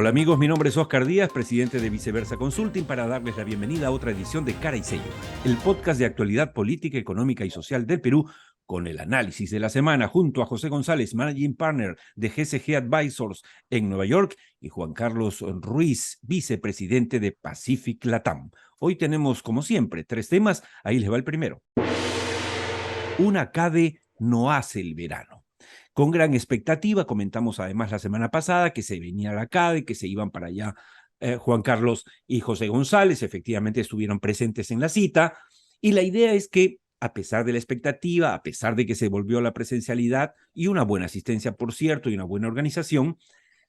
Hola amigos, mi nombre es Oscar Díaz, presidente de Viceversa Consulting, para darles la bienvenida a otra edición de Cara y Sello, el podcast de actualidad política, económica y social del Perú, con el análisis de la semana, junto a José González, Managing Partner de GCG Advisors en Nueva York, y Juan Carlos Ruiz, vicepresidente de Pacific Latam. Hoy tenemos, como siempre, 3 temas, ahí les va el primero. Una CADE no hace el verano. Con gran expectativa, comentamos además la semana pasada que se venía la CADE, que se iban para allá Juan Carlos y José González, efectivamente estuvieron presentes en la cita, y la idea es que, a pesar de la expectativa, a pesar de que se volvió a la presencialidad y una buena asistencia, por cierto, y una buena organización,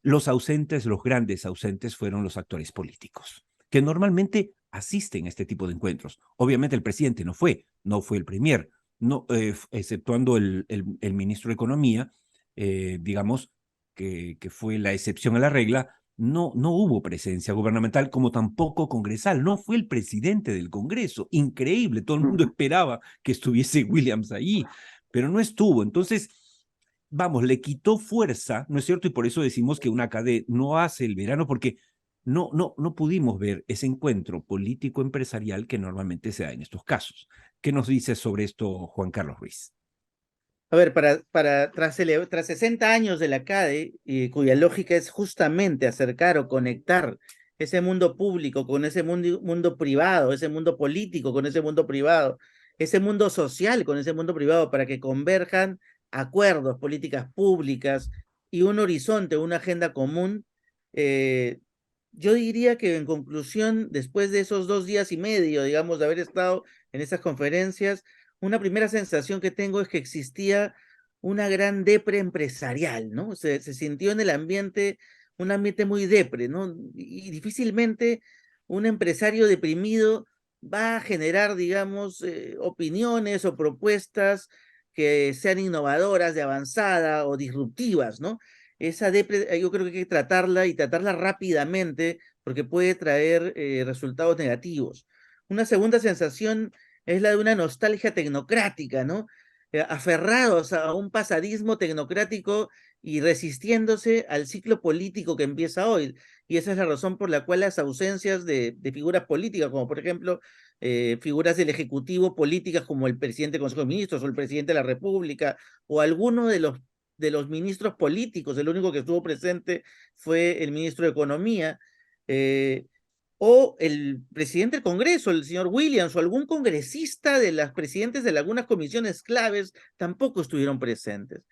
los ausentes, los grandes ausentes, fueron los actores políticos, que normalmente asisten a este tipo de encuentros. Obviamente el presidente no fue el premier, no, exceptuando el ministro de Economía, digamos, que fue la excepción a la regla. No hubo presencia gubernamental, como tampoco congresal. No fue el presidente del Congreso. Increíble, todo el mundo esperaba que estuviese Williams ahí, pero no estuvo. Entonces, vamos, le quitó fuerza, ¿no es cierto? Y por eso decimos que una CADE no hace el verano, porque no pudimos ver ese encuentro político-empresarial que normalmente se da en estos casos. ¿Qué nos dice sobre esto Juan Carlos Ruiz? A ver, tras 60 años de la CADE, cuya lógica es justamente acercar o conectar ese mundo público con ese mundo privado, ese mundo político con ese mundo privado, ese mundo social con ese mundo privado, para que converjan acuerdos, políticas públicas y un horizonte, una agenda común. eh, yo diría que, en conclusión, después de esos 2 días y medio, digamos, de haber estado en esas conferencias, una primera sensación que tengo es que existía una gran depre empresarial, ¿no? Se sintió en el ambiente un ambiente muy depre, ¿no? Y difícilmente un empresario deprimido va a generar, digamos, opiniones o propuestas que sean innovadoras, de avanzada o disruptivas, ¿no? Esa depre, yo creo que hay que tratarla, y tratarla rápidamente, porque puede traer resultados negativos. Una segunda sensación es la de una nostalgia tecnocrática, ¿no? Aferrados a un pasadismo tecnocrático y resistiéndose al ciclo político que empieza hoy. Y esa es la razón por la cual las ausencias de figuras políticas, como por ejemplo figuras del Ejecutivo políticas como el presidente del Consejo de Ministros o el presidente de la República, o alguno de los ministros políticos. El único que estuvo presente fue el ministro de Economía. eh, o el presidente del Congreso, el señor Williams, o algún congresista de las presidentes de algunas comisiones claves, tampoco estuvieron presentes.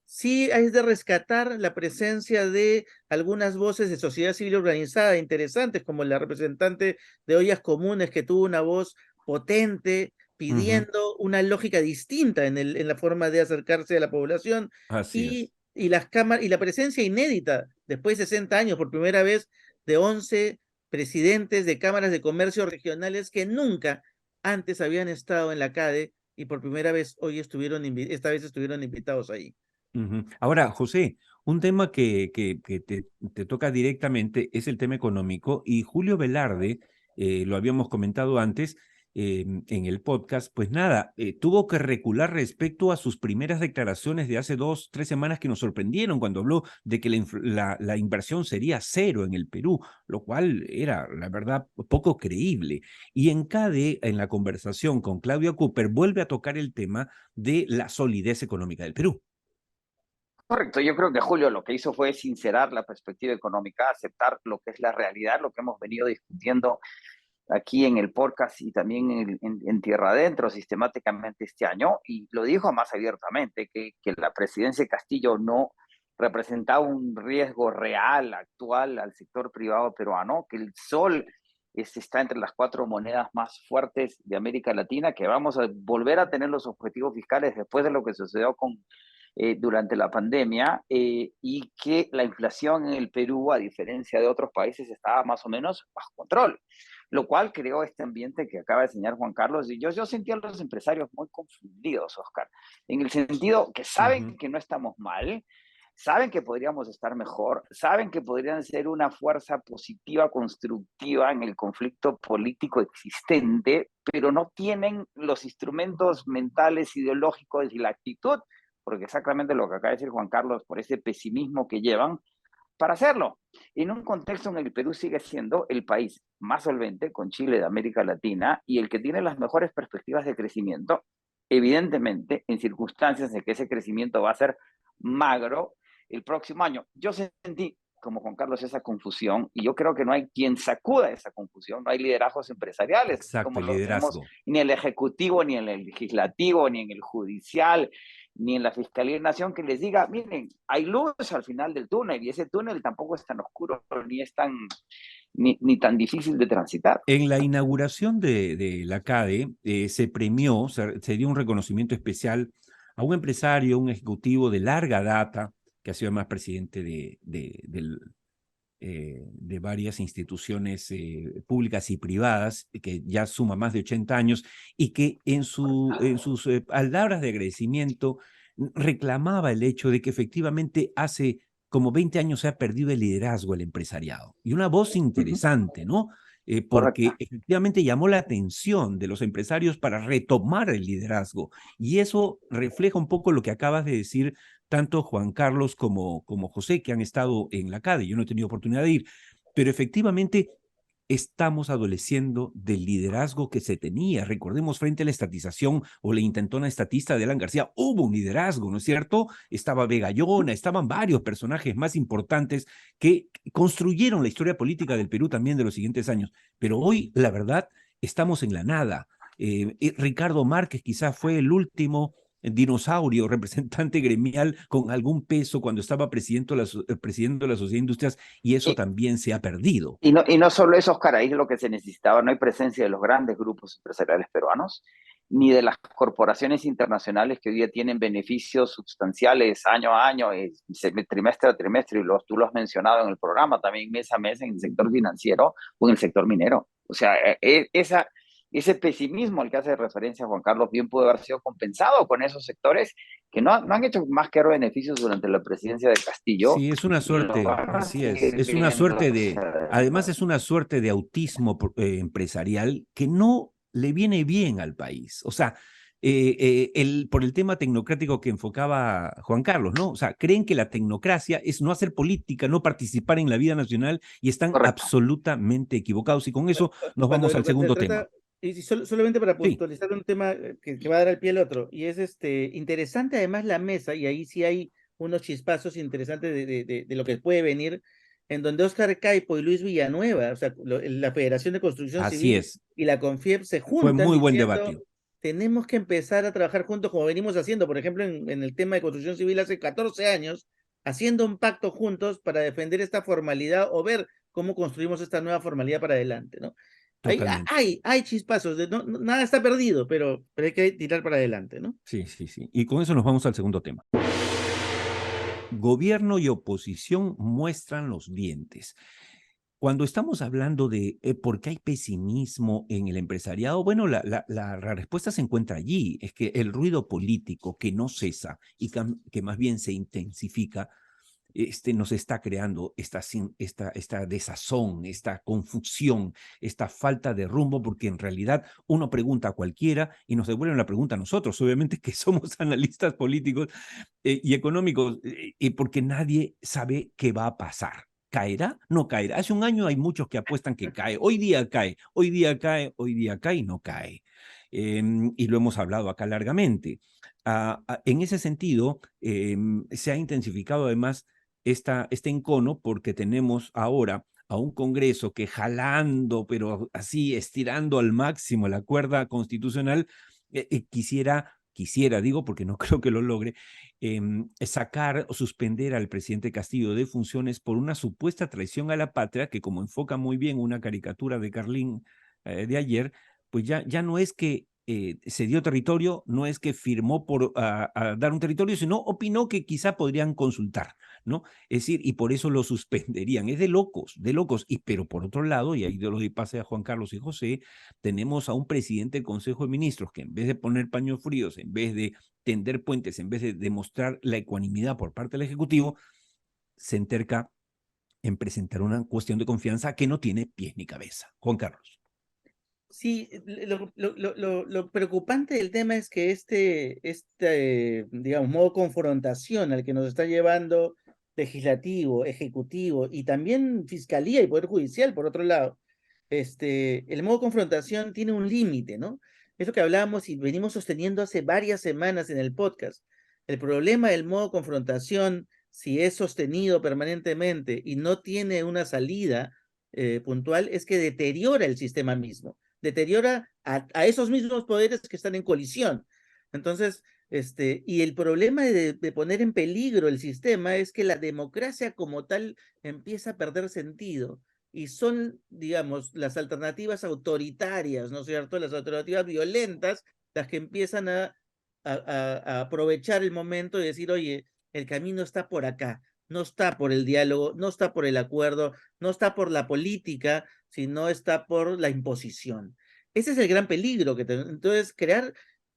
Sí, es de rescatar la presencia de algunas voces de sociedad civil organizada interesantes, como la representante de Ollas Comunes, que tuvo una voz potente, Ujú. pidiendo una lógica distinta en la forma de acercarse a la población, Así es. y las cámaras, y la presencia inédita, después de 60 años, por primera vez, de 11 presidentes de cámaras de comercio regionales que nunca antes habían estado en la CADE, y por primera vez esta vez estuvieron invitados ahí. Ujú. Ahora, José, un tema que te toca directamente es el tema económico, y Julio Velarde, lo habíamos comentado antes en el podcast, pues nada, tuvo que recular respecto a sus primeras declaraciones de hace 2, 3 semanas, que nos sorprendieron cuando habló de que la inversión sería cero en el Perú, lo cual era, la verdad, poco creíble. Y en CADE, en la conversación con Claudio Cooper, vuelve a tocar el tema de la solidez económica del Perú. Correcto, yo creo que Julio lo que hizo fue sincerar la perspectiva económica, aceptar lo que es la realidad, lo que hemos venido discutiendo aquí en el podcast y también en Tierra Adentro sistemáticamente este año, y lo dijo más abiertamente, que la presidencia de Castillo no representaba un riesgo real, actual, al sector privado peruano, que el sol está entre las 4 monedas más fuertes de América Latina, que vamos a volver a tener los objetivos fiscales después de lo que sucedió durante la pandemia, y que la inflación en el Perú, a diferencia de otros países, estaba más o menos bajo control, lo cual creó este ambiente que acaba de señalar Juan Carlos. Y yo sentí a los empresarios muy confundidos, Oscar, en el sentido que saben Ujú. que no estamos mal, saben que podríamos estar mejor, saben que podrían ser una fuerza positiva, constructiva en el conflicto político existente, pero no tienen los instrumentos mentales, ideológicos y la actitud, porque exactamente lo que acaba de decir Juan Carlos, por ese pesimismo que llevan, para hacerlo, en un contexto en el que el Perú sigue siendo el país más solvente, con Chile de América Latina, y el que tiene las mejores perspectivas de crecimiento, evidentemente en circunstancias en que ese crecimiento va a ser magro el próximo año. Yo sentí, como Juan Carlos, esa confusión, y yo creo que no hay quien sacuda esa confusión, no hay liderazgos empresariales Exacto, como el lo tenemos liderazgo. ni en el Ejecutivo, ni en el Legislativo, ni en el Judicial, ni en la Fiscalía de Nación, que les diga, miren, hay luz al final del túnel, y ese túnel tampoco es tan oscuro, ni es tan, ni tan difícil de transitar. En la inauguración de la CADE se premió, se dio un reconocimiento especial a un empresario, un ejecutivo de larga data, que ha sido además presidente de varias instituciones públicas y privadas, que ya suma más de 80 años, y que en sus palabras de agradecimiento reclamaba el hecho de que efectivamente hace como 20 años se ha perdido el liderazgo del empresariado. Y una voz interesante, ¿no? Porque Correcto. efectivamente llamó la atención de los empresarios para retomar el liderazgo. Y eso refleja un poco lo que acabas de decir tanto Juan Carlos como José, que han estado en la CADE. Yo no he tenido oportunidad de ir, pero efectivamente estamos adoleciendo del liderazgo que se tenía. Recordemos, frente a la estatización o la intentona estatista de Alan García, hubo un liderazgo, ¿no es cierto? Estaba Vegallona, estaban varios personajes más importantes que construyeron la historia política del Perú también de los siguientes años. Pero hoy, la verdad, estamos en la nada. Ricardo Márquez quizás fue el último dinosaurio, representante gremial con algún peso cuando estaba presidiendo la Sociedad de Industrias, y eso Y, también se ha perdido. y no solo eso, Oscar, ahí es lo que se necesitaba, no hay presencia de los grandes grupos empresariales peruanos, ni de las corporaciones internacionales que hoy día tienen beneficios sustanciales año a año, trimestre a trimestre, y tú lo has mencionado en el programa, también mes a mes en el sector financiero o en el sector minero. O sea, ese pesimismo al que hace referencia Juan Carlos bien pudo haber sido compensado con esos sectores que no han hecho más que dar beneficios durante la presidencia de Castillo, Sí, es una y lo suerte, van a así es. seguir Es una viendo suerte hacia además adelante. es una suerte de autismo empresarial que no le viene bien al país. O sea, por el tema tecnocrático que enfocaba Juan Carlos, ¿no? O sea, creen que la tecnocracia es no hacer política, no participar en la vida nacional, y están Correcto. absolutamente equivocados. Y con eso nos vamos al Cuando se segundo tema. trata, y si solamente para Sí, puntualizar un tema que va a dar al pie al otro, y es interesante además la mesa, y ahí sí hay unos chispazos interesantes de lo que puede venir, en donde Óscar Caipo y Luis Villanueva, o sea, la Federación de Construcción así Civil es. y la CONFIEP se Fue juntan muy buen diciendo, debate. tenemos que empezar a trabajar juntos como venimos haciendo, por ejemplo, en el tema de construcción civil hace 14 años, haciendo un pacto juntos para defender esta formalidad o ver cómo construimos esta nueva formalidad para adelante, ¿no? Totalmente. Hay chispazos, nada está perdido, pero hay que tirar para adelante, ¿no? Sí, sí, sí. Y con eso nos vamos al segundo tema. Gobierno y oposición muestran los dientes. Cuando estamos hablando de por qué hay pesimismo en el empresariado, bueno, la respuesta se encuentra allí. Es que el ruido político que no cesa y que más bien se intensifica, nos está creando esta desazón, esta confusión, esta falta de rumbo, porque en realidad uno pregunta a cualquiera y nos devuelven la pregunta a nosotros, obviamente que somos analistas políticos y económicos, porque nadie sabe qué va a pasar. ¿Caerá? No caerá. Hace un año hay muchos que apuestan que cae. Hoy día cae, hoy día cae, hoy día cae y no cae. Y lo hemos hablado acá largamente. En ese sentido, se ha intensificado además este encono porque tenemos ahora a un Congreso que jalando, pero así estirando al máximo la cuerda constitucional, quisiera, digo, porque no creo que lo logre, sacar o suspender al presidente Castillo de funciones por una supuesta traición a la patria, que como enfoca muy bien una caricatura de Carlín de ayer, pues ya no es que se dio territorio, no es que firmó por a dar un territorio, sino opinó que quizá podrían consultar, ¿no? Es decir, y por eso lo suspenderían. Es de locos, de locos. Pero por otro lado, y ahí de los pase a Juan Carlos y José, tenemos a un presidente del Consejo de Ministros que en vez de poner paños fríos, en vez de tender puentes, en vez de demostrar la ecuanimidad por parte del Ejecutivo, se enterca en presentar una cuestión de confianza que no tiene pies ni cabeza. Juan Carlos. Sí, lo preocupante del tema es que digamos, modo confrontación al que nos está llevando legislativo, ejecutivo y también fiscalía y poder judicial, por otro lado, el modo confrontación tiene un límite, ¿no? Es lo que hablábamos y venimos sosteniendo hace varias semanas en el podcast. El problema del modo confrontación, si es sostenido permanentemente y no tiene una salida puntual, es que deteriora el sistema mismo, deteriora a esos mismos poderes que están en colisión. Entonces, y el problema de poner en peligro el sistema es que la democracia como tal empieza a perder sentido y son, digamos, las alternativas autoritarias, ¿no es cierto? Las alternativas violentas, las que empiezan a aprovechar el momento y decir, oye, el camino está por acá, no está por el diálogo, no está por el acuerdo, no está por la política, sino está por la imposición. Ese es el gran peligro que tenemos. Entonces,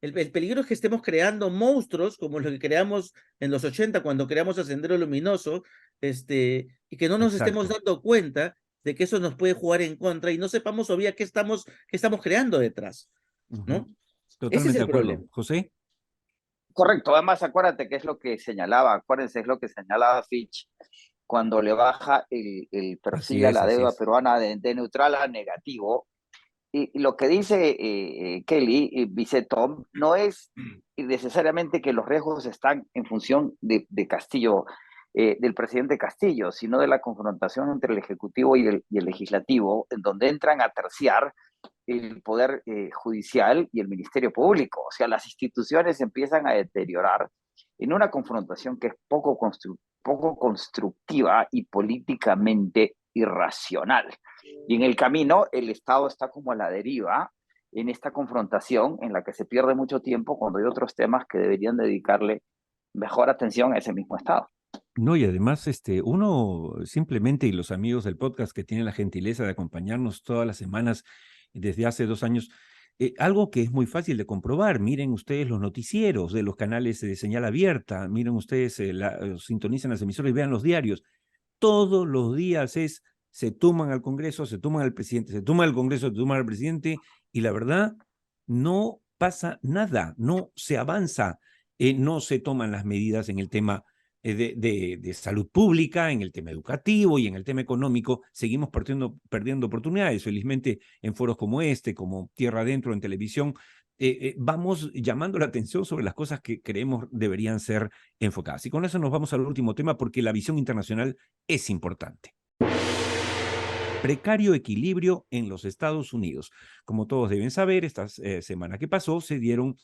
el peligro es que estemos creando monstruos como los que creamos en los 80 cuando creamos el Sendero Luminoso, y que no nos estemos Exacto. dando cuenta de que eso nos puede jugar en contra y no sepamos todavía qué estamos creando detrás, Ujú. ¿no? Ese es Totalmente de el acuerdo. problema. José. Correcto, además acuérdate que es lo que señalaba, acuérdense, es lo que señalaba Fitch cuando le baja el perfil Así a es, la así deuda es. peruana de neutral a negativo. Y lo que dice Kelly, dice Tom, no es necesariamente que los riesgos están en función de Castillo, del presidente Castillo, sino de la confrontación entre el Ejecutivo y el Legislativo, en donde entran a terciar el Poder Judicial y el Ministerio Público. O sea, las instituciones empiezan a deteriorar en una confrontación que es poco constructiva y políticamente irracional. Y en el camino, el Estado está como a la deriva en esta confrontación en la que se pierde mucho tiempo cuando hay otros temas que deberían dedicarle mejor atención a ese mismo Estado. No, y además, uno simplemente, y los amigos del podcast que tienen la gentileza de acompañarnos todas las semanas desde hace 2 años, algo que es muy fácil de comprobar, miren ustedes los noticieros de los canales de señal abierta, miren ustedes, sintonicen las emisoras y vean los diarios. Todos los días se toman al Congreso, se toman al presidente, se toma al Congreso, se toma al presidente, y la verdad, no pasa nada, no se avanza, no se toman las medidas en el tema de salud pública, en el tema educativo y en el tema económico. Seguimos perdiendo oportunidades. Felizmente, en foros como este, como Tierra Adentro en televisión, vamos llamando la atención sobre las cosas que creemos deberían ser enfocadas. Y con eso nos vamos al último tema, porque la visión internacional es importante. Precario equilibrio en los Estados Unidos. Como todos deben saber, esta semana que pasó se dieron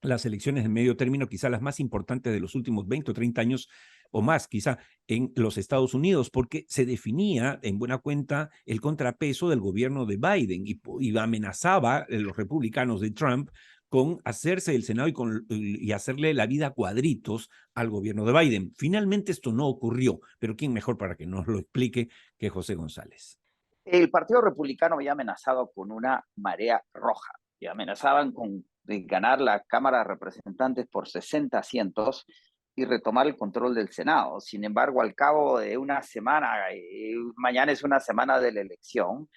las elecciones de medio término, quizá las más importantes de los últimos 20 o 30 años o más, quizá en los Estados Unidos, porque se definía en buena cuenta el contrapeso del gobierno de Biden y amenazaba a los republicanos de Trump con hacerse el Senado y hacerle la vida a cuadritos al gobierno de Biden. Finalmente esto no ocurrió, pero ¿quién mejor para que nos lo explique que José González? El Partido Republicano había amenazado con una marea roja y amenazaban con ganar la Cámara de Representantes por 60 asientos y retomar el control del Senado. Sin embargo, al cabo de una semana, mañana es una semana de la elección,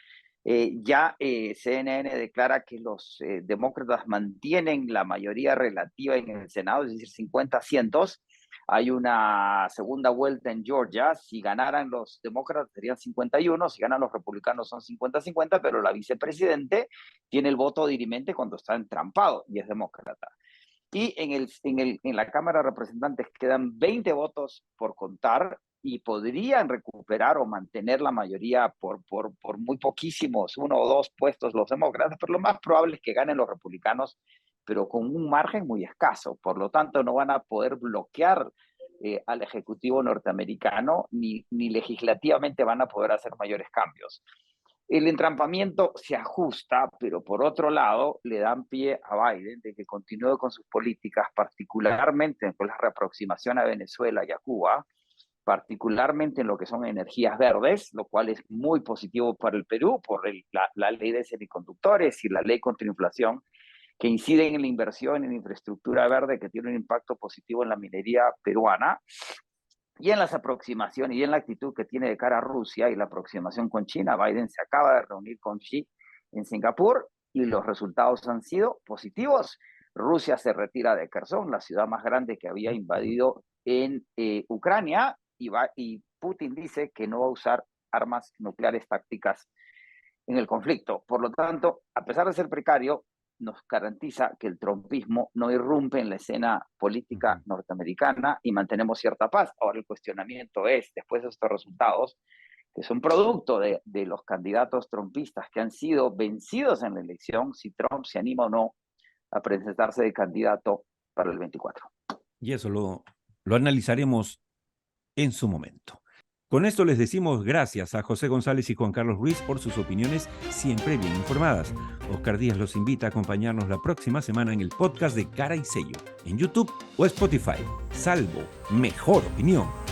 CNN declara que los demócratas mantienen la mayoría relativa en el Senado, es decir, 50 asientos. Hay una segunda vuelta en Georgia. Si ganaran los demócratas serían 51, si ganan los republicanos son 50-50, pero la vicepresidente tiene el voto dirimente cuando está entrampado y es demócrata. Y en la Cámara de Representantes quedan 20 votos por contar y podrían recuperar o mantener la mayoría por muy poquísimos, 1 o 2 puestos los demócratas, pero lo más probable es que ganen los republicanos, pero con un margen muy escaso. Por lo tanto, no van a poder bloquear al Ejecutivo norteamericano ni legislativamente van a poder hacer mayores cambios. El entrampamiento se ajusta, pero por otro lado le dan pie a Biden de que continúe con sus políticas, particularmente con la reaproximación a Venezuela y a Cuba, particularmente en lo que son energías verdes, lo cual es muy positivo para el Perú por la ley de semiconductores y la ley contra inflación, que inciden en la inversión en infraestructura verde, que tiene un impacto positivo en la minería peruana, y en las aproximaciones y en la actitud que tiene de cara a Rusia y la aproximación con China. Biden se acaba de reunir con Xi en Singapur y los resultados han sido positivos. Rusia se retira de Kherson, la ciudad más grande que había invadido en Ucrania, y Putin dice que no va a usar armas nucleares tácticas en el conflicto. Por lo tanto, a pesar de ser precario, nos garantiza que el trumpismo no irrumpe en la escena política norteamericana y mantenemos cierta paz. Ahora el cuestionamiento es, después de estos resultados, que son producto de los candidatos trumpistas que han sido vencidos en la elección, si Trump se anima o no a presentarse de candidato para el 24. Y eso lo analizaremos en su momento. Con esto les decimos gracias a José González y Juan Carlos Ruiz por sus opiniones siempre bien informadas. Oscar Díaz los invita a acompañarnos la próxima semana en el podcast de Cara y Sello, en YouTube o Spotify. Salvo mejor opinión.